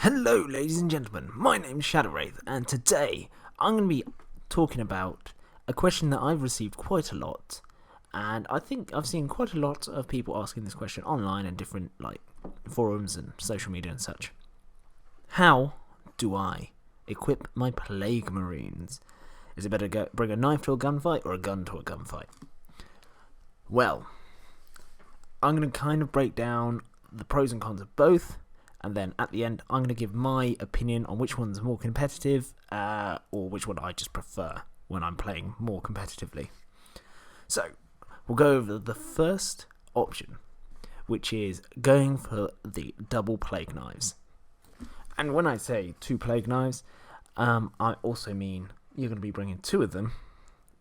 Hello, ladies and gentlemen. My name's Shadowwraith, and today I'm going to be talking about a question that I've received quite a lot, and I think I've seen quite a lot of people asking this question online and different forums and social media and such. How do I equip my Plague Marines? Is it better to bring a knife to a gunfight or a gun to a gunfight? Well, I'm going to kind of break down the pros and cons of both. And then at the end, I'm going to give my opinion on which one's more competitive, or which one I just prefer when I'm playing more competitively. So, we'll go over the first option, which is going for the double plague knives. And when I say 2 plague knives, I also mean you're going to be bringing 2 of them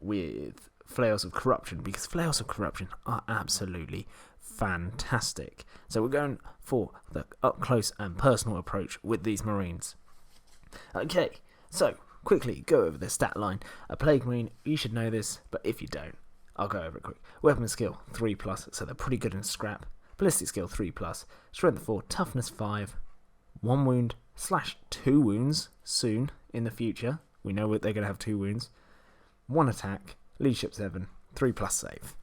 with Flails of Corruption, because Flails of Corruption are absolutely fantastic. So we're going for the up close and personal approach with these Marines. Okay, so quickly go over the stat line. A Plague Marine, you should know this, but if you don't, I'll go over it quick. Weapon skill 3+, so they're pretty good in scrap. Ballistic skill 3+, strength 4, toughness 5, 1 wound / 2 wounds soon in the future. We know they're going to have 2 wounds. 1 attack, leadership 7, 3+ save.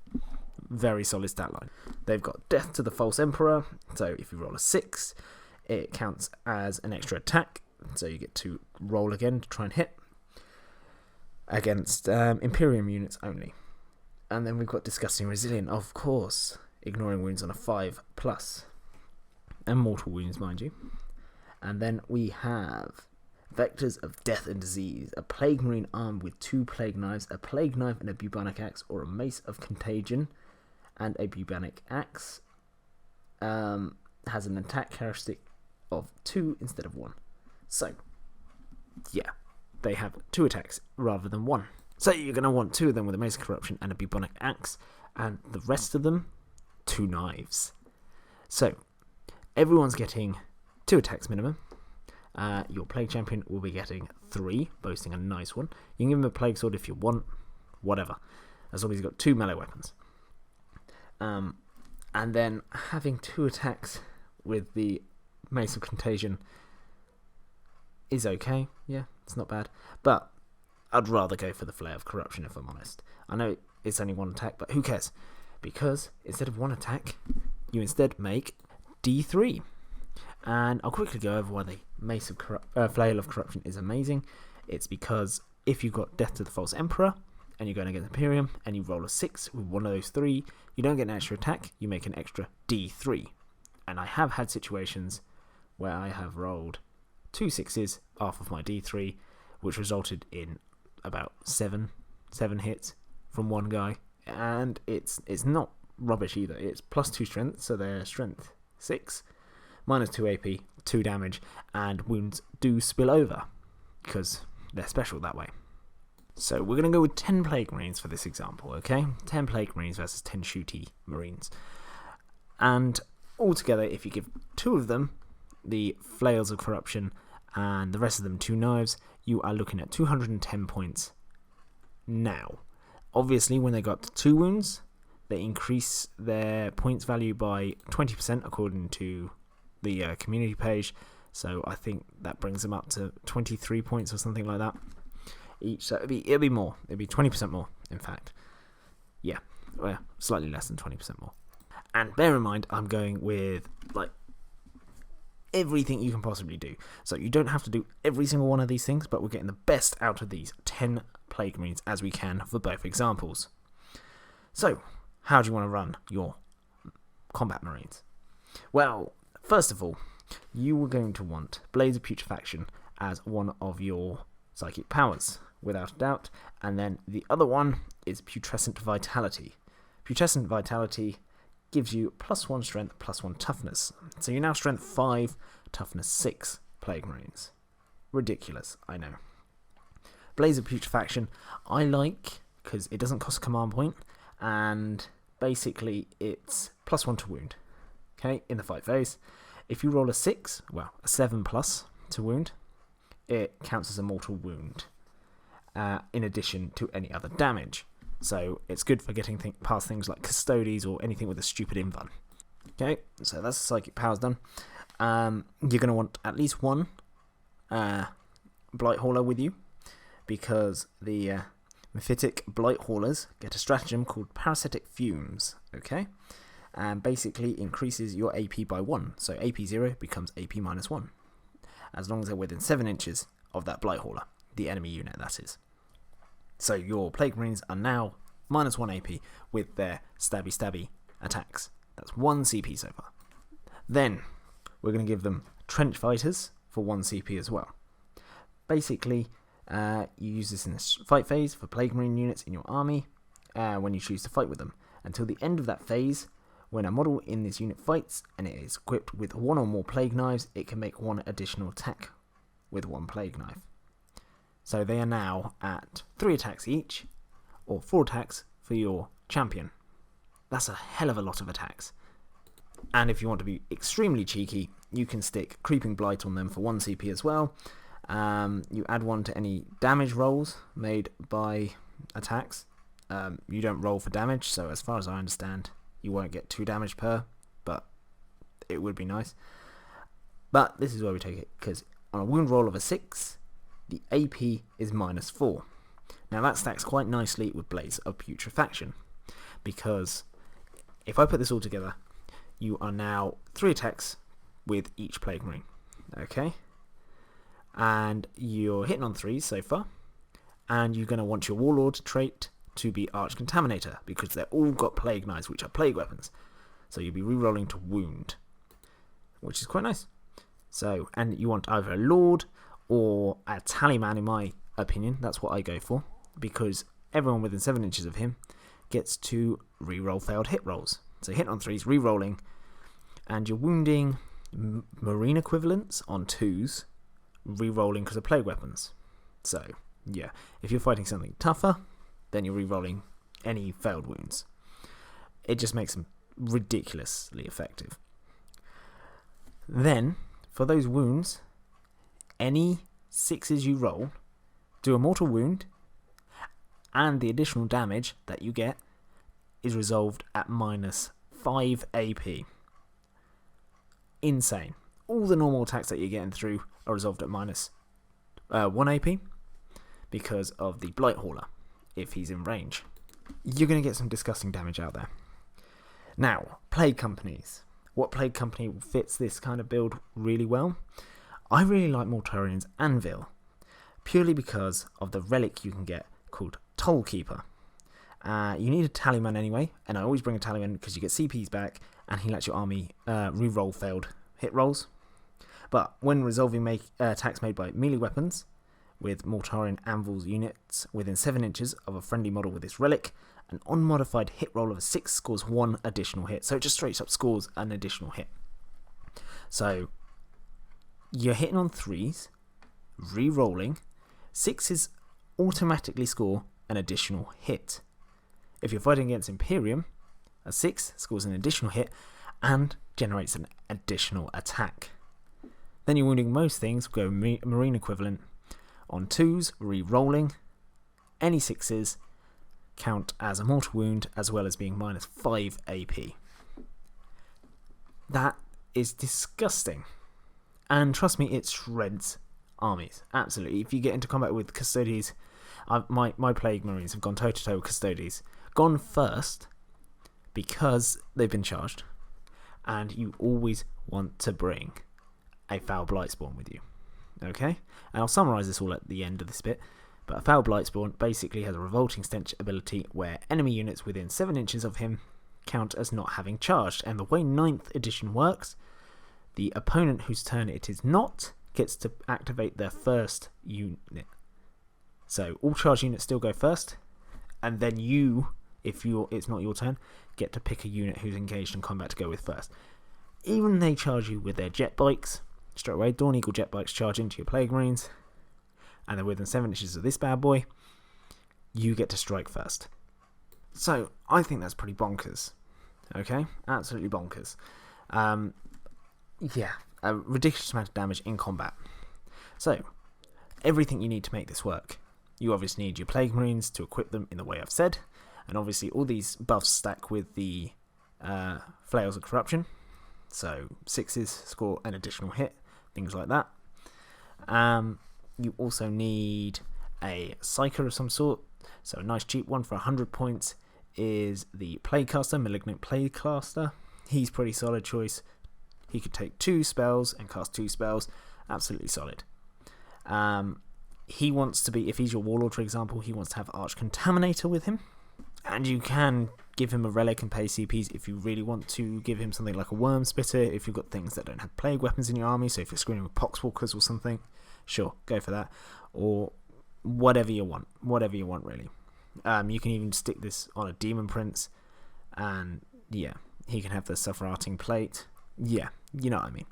Very solid stat line. They've got Death to the False Emperor, so if you roll a 6, it counts as an extra attack, so you get to roll again to try and hit against Imperium units only. And then we've got Disgusting Resilient, of course, ignoring wounds on a 5+, and mortal wounds, mind you. And then we have Vectors of Death and Disease, a Plague Marine armed with 2 Plague Knives, a Plague Knife and a Bubonic Axe, or a Mace of Contagion and a Bubonic Axe, has an attack characteristic of 2 instead of 1. So, yeah, they have 2 attacks rather than 1. So you're going to want 2 of them with a Mace of Corruption and a Bubonic Axe, and the rest of them, 2 knives. So, everyone's getting 2 attacks minimum. Your Plague Champion will be getting 3, boasting a nice one. You can give him a Plague Sword if you want, whatever, as long as he's got 2 melee weapons. And then having 2 attacks with the Mace of Contagion is okay. Yeah, it's not bad. But I'd rather go for the Flare of Corruption, if I'm honest. I know it's only 1 attack, but who cares? Because instead of 1 attack, you instead make D3. And I'll quickly go over why the Mace of Flail of Corruption is amazing. It's because if you've got Death to the False Emperor, and you're going against Imperium, and you roll a 6 with one of those 3, you don't get an extra attack, you make an extra D3. And I have had situations where I have rolled 2 6s off of my D3, which resulted in about 7 hits from one guy. And it's not rubbish either. It's +2 strength, so they're strength 6, -2 AP, 2 damage, and wounds do spill over, because they're special that way. So we're going to go with 10 Plague Marines for this example, okay? 10 Plague Marines versus 10 Shooty Marines. And altogether, if you give 2 of them the Flails of Corruption and the rest of them 2 knives, you are looking at 210 points now. Obviously, when they got 2 wounds, they increase their points value by 20% according to the community page. So I think that brings them up to 23 points or something like that each. So it'll be more. It'll be 20% more, in fact. Yeah, well, slightly less than 20% more. And bear in mind, I'm going with everything you can possibly do. So you don't have to do every single one of these things, but we're getting the best out of these 10 Plague Marines as we can for both examples. So, how do you want to run your Combat Marines? Well, first of all, you are going to want Blades of Putrefaction as one of your psychic powers, without a doubt. And then the other one is Putrescent Vitality. Putrescent Vitality gives you +1 strength, +1 toughness. So you're now strength 5, toughness 6 Plague Marines. Ridiculous, I know. Blades of Putrefaction I like because it doesn't cost a command point, and basically it's +1 to wound, okay, in the fight phase. If you roll a 6, well, a 7+ to wound, it counts as a mortal wound, in addition to any other damage. So it's good for getting past things like Custodes or anything with a stupid invuln. Okay, so that's the psychic powers done. you're going to want at least one Blight Hauler with you, because the Mephitic Blight Haulers get a stratagem called Parasitic Fumes, okay? And basically increases your AP by 1. So AP 0 becomes AP minus 1, as long as they're within 7 inches of that Blight Hauler, the enemy unit, that is. So your Plague Marines are now minus 1 AP with their stabby attacks. That's 1 CP so far. Then we're going to give them Trench Fighters for 1 CP as well. Basically, you use this in the fight phase for Plague Marine units in your army when you choose to fight with them. Until the end of that phase, when a model in this unit fights and it is equipped with 1 or more Plague Knives, it can make 1 additional attack with 1 Plague Knife. So they are now at 3 attacks each, or 4 attacks for your champion. That's a hell of a lot of attacks. And if you want to be extremely cheeky, you can stick Creeping Blight on them for 1 CP as well. You add 1 to any damage rolls made by attacks. You don't roll for damage, so as far as I understand, you won't get 2 damage per, but it would be nice. But this is where we take it, because on a wound roll of a 6, the AP is minus 4. Now that stacks quite nicely with Blades of Putrefaction, because if I put this all together, you are now 3 attacks with each Plague Marine, okay? And you're hitting on 3s so far, and you're going to want your Warlord trait to be Arch Contaminator, because they're all got Plague Knives, which are Plague Weapons. So you'll be re-rolling to wound, which is quite nice. So, and you want either a Lord or a Tallyman, in my opinion. That's what I go for, because everyone within 7 inches of him gets to re-roll failed hit rolls. So hit on 3s, re-rolling, and you're wounding Marine equivalents on 2s, re-rolling because of Plague Weapons. So, yeah, if you're fighting something tougher, then you're re-rolling any failed wounds. It just makes them ridiculously effective. Then, for those wounds, any 6s you roll, do a mortal wound, and the additional damage that you get is resolved at minus 5 AP. Insane. All the normal attacks that you're getting through are resolved at minus 1 AP because of the Blight Hauler, if he's in range. You're going to get some disgusting damage out there. Now, Plague Companies. What Plague Company fits this kind of build really well? I really like Mortarion's Anvil, purely because of the relic you can get called Toll Keeper. You need a Tallyman anyway, and I always bring a Tallyman because you get CPs back, and he lets your army re-roll failed hit rolls. But when resolving attacks made by melee weapons, with Mortarion Anvil's units within 7 inches of a friendly model with this relic, an unmodified hit roll of a 6 scores 1 additional hit. So it just straight up scores an additional hit. So you're hitting on 3s, re-rolling, 6s automatically score an additional hit. If you're fighting against Imperium, a 6 scores an additional hit and generates an additional attack. Then you're wounding most things, go Marine equivalent on 2s, re-rolling. Any 6s count as a mortal wound, as well as being minus 5 AP. That is disgusting. And trust me, it shreds armies. Absolutely. If you get into combat with Custodes, my Plague Marines have gone toe-to-toe with Custodes. Gone first because they've been charged. And you always want to bring a Foul Blightspawn with you. Okay? And I'll summarise this all at the end of this bit. But a Foul Blightspawn basically has a Revolting Stench ability where enemy units within 7 inches of him count as not having charged. And the way 9th edition works, the opponent whose turn it is not gets to activate their first unit. So all charged units still go first, and then you, if it's not your turn, get to pick a unit who's engaged in combat to go with first. Even they charge you with their jet bikes, straight away, Dawn Eagle jet bikes charge into your Plague Marines, and they're within 7 inches of this bad boy, you get to strike first. So, I think that's pretty bonkers. Okay? Absolutely bonkers. Yeah, a ridiculous amount of damage in combat. So, everything you need to make this work. You obviously need your Plague Marines to equip them in the way I've said, and obviously all these buffs stack with the Flails of Corruption. So 6s score an additional hit, things like that. You also need a Psyker of some sort. So a nice cheap one for 100 points is the Plaguecaster, Malignant Plaguecaster. He's pretty solid choice. He could take 2 spells and cast 2 spells. Absolutely solid. He wants to be, if he's your Warlord for example, he wants to have Arch Contaminator with him. And you can give him a relic and pay CPs if you really want to give him something like a Worm Spitter, if you've got things that don't have plague weapons in your army, so if you're screening with Poxwalkers or something, sure, go for that. Or whatever you want really. You can even stick this on a Demon Prince, and yeah, he can have the Sufferarting Plate. Yeah, you know what I mean.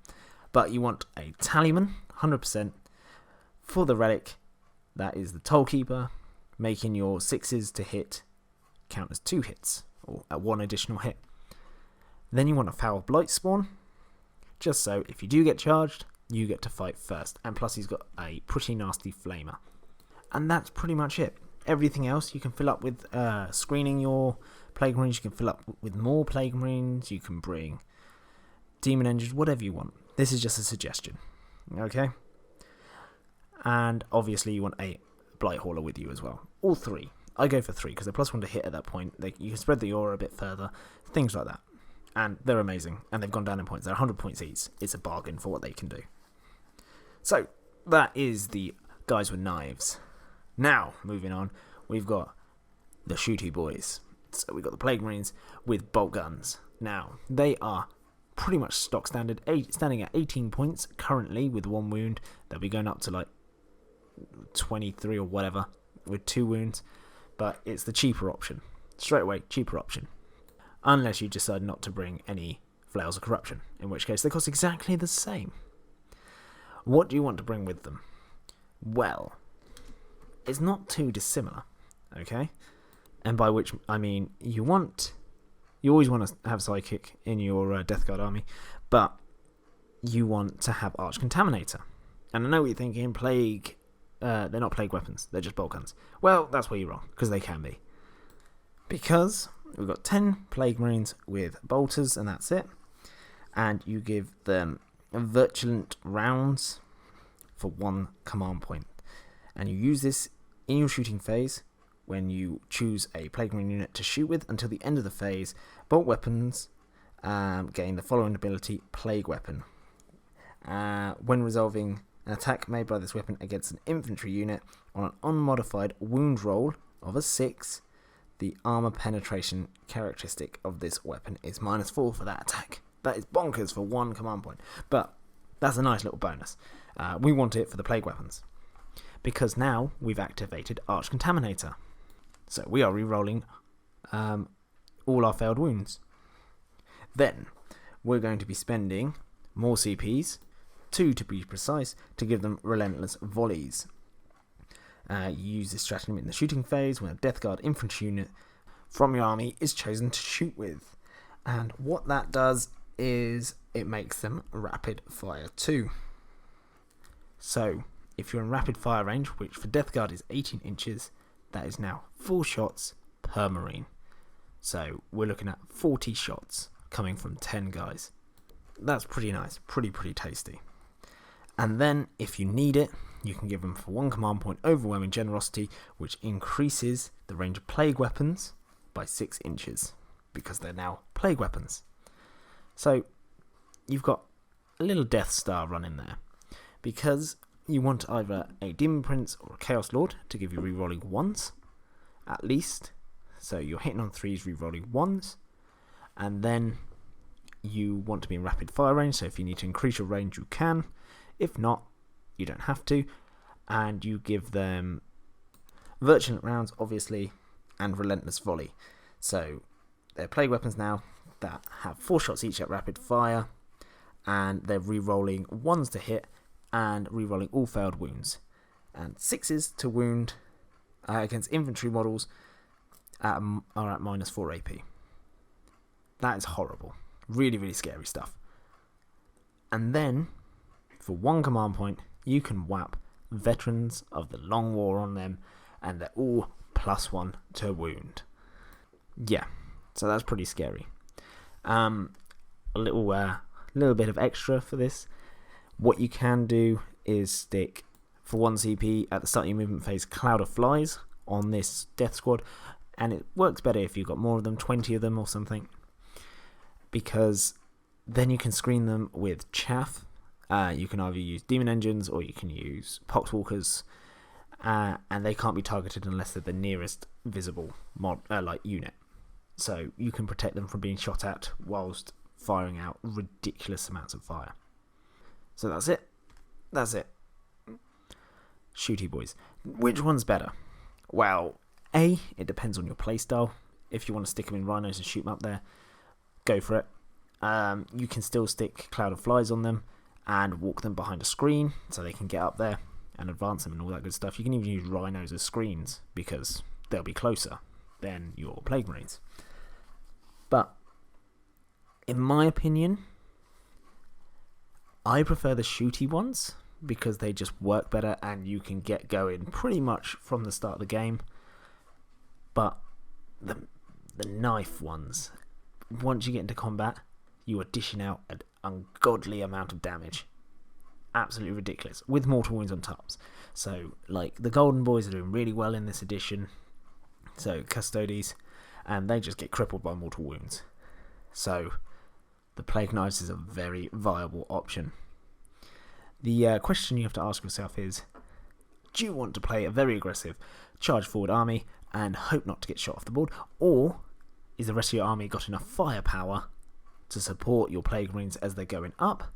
But you want a Tallyman, 100%, for the relic. That is the Tollkeeper, making your 6s to hit count as 2 hits, or 1 additional hit. Then you want a Foul Blight Spawn, just so if you do get charged, you get to fight first. And plus he's got a pretty nasty Flamer. And that's pretty much it. Everything else you can fill up with screening your Plague Marines, you can fill up with more Plague Marines, you can bring Demon Engines, whatever you want. This is just a suggestion, okay? And obviously you want a Blight Hauler with you as well. All 3. I go for 3 because they're +1 to hit at that point. You can spread the aura a bit further, things like that. And they're amazing, and they've gone down in points. They're 100 points each. It's a bargain for what they can do. So, that is the guys with knives. Now, moving on, we've got the shooty boys. So we've got the Plague Marines with bolt guns. Now, they are pretty much stock standard, standing at 18 points currently with 1 wound. They'll be going up to like 23 or whatever with 2 wounds. But it's the cheaper option. Straight away, cheaper option. Unless you decide not to bring any Flails of Corruption, in which case they cost exactly the same. What do you want to bring with them? Well, it's not too dissimilar, okay? And by which I mean you always want to have Psychic in your Death Guard army, but you want to have Arch Contaminator. And I know what you're thinking, Plague, they're not Plague weapons, they're just bolt guns. Well, that's where you're wrong, because they can be. Because we've got 10 Plague Marines with bolters, and that's it. And you give them Virulent Rounds for 1 command point. And you use this in your shooting phase when you choose a Plague Marine unit to shoot with until the end of the phase. Bolt weapons gain the following ability, Plague Weapon. When resolving an attack made by this weapon against an infantry unit on an unmodified wound roll of a 6, the armor penetration characteristic of this weapon is -4 for that attack. That is bonkers for 1 command point, but that's a nice little bonus. We want it for the Plague weapons, because now we've activated Arch Contaminator. So we are re-rolling all our failed wounds. Then we're going to be spending more CPs, 2 to be precise, to give them Relentless Volleys. You use this stratagem in the shooting phase when a Death Guard infantry unit from your army is chosen to shoot with. And what that does is it makes them rapid fire too. So if you're in rapid fire range, which for Death Guard is 18 inches, that is now 4 shots per Marine. So we're looking at 40 shots coming from 10 guys. That's pretty nice, pretty tasty. And then if you need it, you can give them for 1 command point Overwhelming Generosity, which increases the range of Plague weapons by 6 inches, because they're now Plague weapons. So you've got a little Death Star running there, because you want either a Demon Prince or a Chaos Lord to give you rerolling 1s, at least. So you're hitting on 3s, rerolling 1s, and then you want to be in rapid fire range, so if you need to increase your range, you can. If not, you don't have to. And you give them Virulent Rounds, obviously, and Relentless Volley. So they're Plague weapons now that have 4 shots each at rapid fire, and they're re-rolling 1s to hit and re-rolling all failed wounds, and 6s to wound against infantry models are at -4 AP. That is horrible. Really scary stuff. And then for 1 command point, you can whap Veterans of the Long War on them, and they're all +1 to wound. Yeah, so that's pretty scary. A little little bit of extra for this. What you can do is stick, for 1 CP at the start of your movement phase, Cloud of Flies on this Death Squad, and it works better if you've got more of them, 20 of them or something, because then you can screen them with Chaff. You can either use Demon Engines or you can use Poxwalkers, and they can't be targeted unless they're the nearest visible unit. So you can protect them from being shot at whilst firing out ridiculous amounts of fire. So that's it. Shooty boys. Which one's better? Well, A, it depends on your playstyle. If you want to stick them in rhinos and shoot them up there, go for it. You can still stick Cloud of Flies on them and walk them behind a screen so they can get up there and advance them and all that good stuff. You can even use rhinos as screens because they'll be closer than your Plague Marines. But in my opinion, I prefer the shooty ones because they just work better and you can get going pretty much from the start of the game. But the knife ones, once you get into combat, you are dishing out an ungodly amount of damage. Absolutely ridiculous, with mortal wounds on tops. So, like, the Golden Boys are doing really well in this edition. So, Custodes, and they just get crippled by mortal wounds. So, the Plague Knives is a very viable option. The question you have to ask yourself is, do you want to play a very aggressive charge forward army and hope not to get shot off the board, or is the rest of your army got enough firepower to support your Plague Marines as they're going up?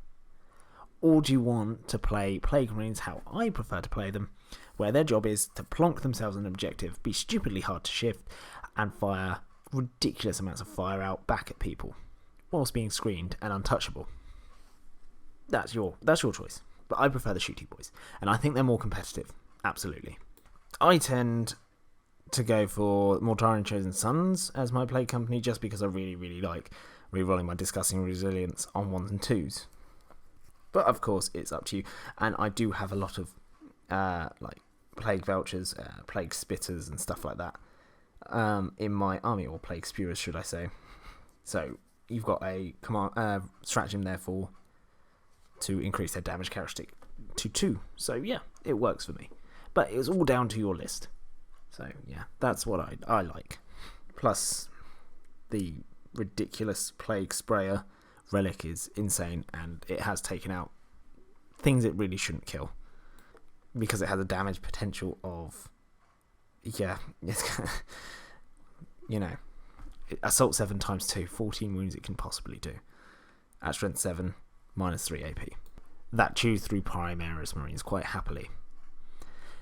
Or do you want to play Plague Marines how I prefer to play them, where their job is to plonk themselves on an objective, be stupidly hard to shift, and fire ridiculous amounts of fire out back at people, whilst being screened and untouchable? That's your choice. But I prefer the shooty boys, and I think they're more competitive. Absolutely. I tend to go for Mortarion Chosen Sons as my play company, just because I really, really like rerolling my Discussing Resilience on 1s and 2s. But of course, it's up to you. And I do have a lot of Plague Vouchers, Plague Spitters, and stuff like that in my army, or Plague Spewers, should I say. So you've got a command stratagem there to increase their damage characteristic to 2. So yeah, it works for me. But it's all down to your list. So yeah, that's what I like. Plus, the ridiculous Plague Sprayer relic is insane, and it has taken out things it really shouldn't kill because it has a damage potential of, Assault 7 times 2, 14 wounds it can possibly do at Strength 7, minus 3 AP. That chews through Primaris Marines quite happily.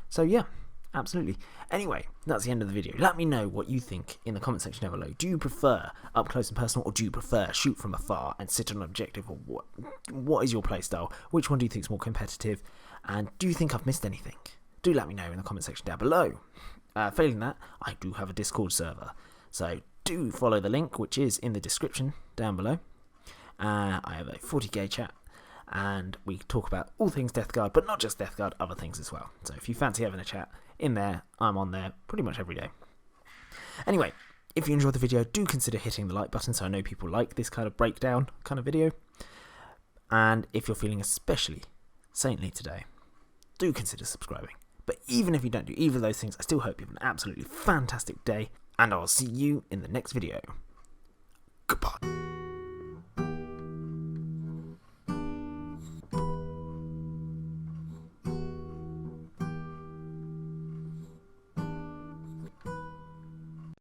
So yeah, absolutely. Anyway, that's the end of the video. Let me know what you think in the comment section down below. Do you prefer up close and personal, or do you prefer shoot from afar and sit on an objective, or what is your playstyle? Which one do you think is more competitive? And do you think I've missed anything? Do let me know in the comment section down below. Failing that, I do have a Discord server, so do follow the link, which is in the description down below. I have a 40k chat, and we talk about all things Death Guard, but not just Death Guard, other things as well. So if you fancy having a chat in there, I'm on there pretty much every day. Anyway, if you enjoyed the video, do consider hitting the like button, so I know people like this kind of breakdown kind of video. And if you're feeling especially saintly today, do consider subscribing. But even if you don't do either of those things, I still hope you have an absolutely fantastic day, and I'll see you in the next video. Goodbye.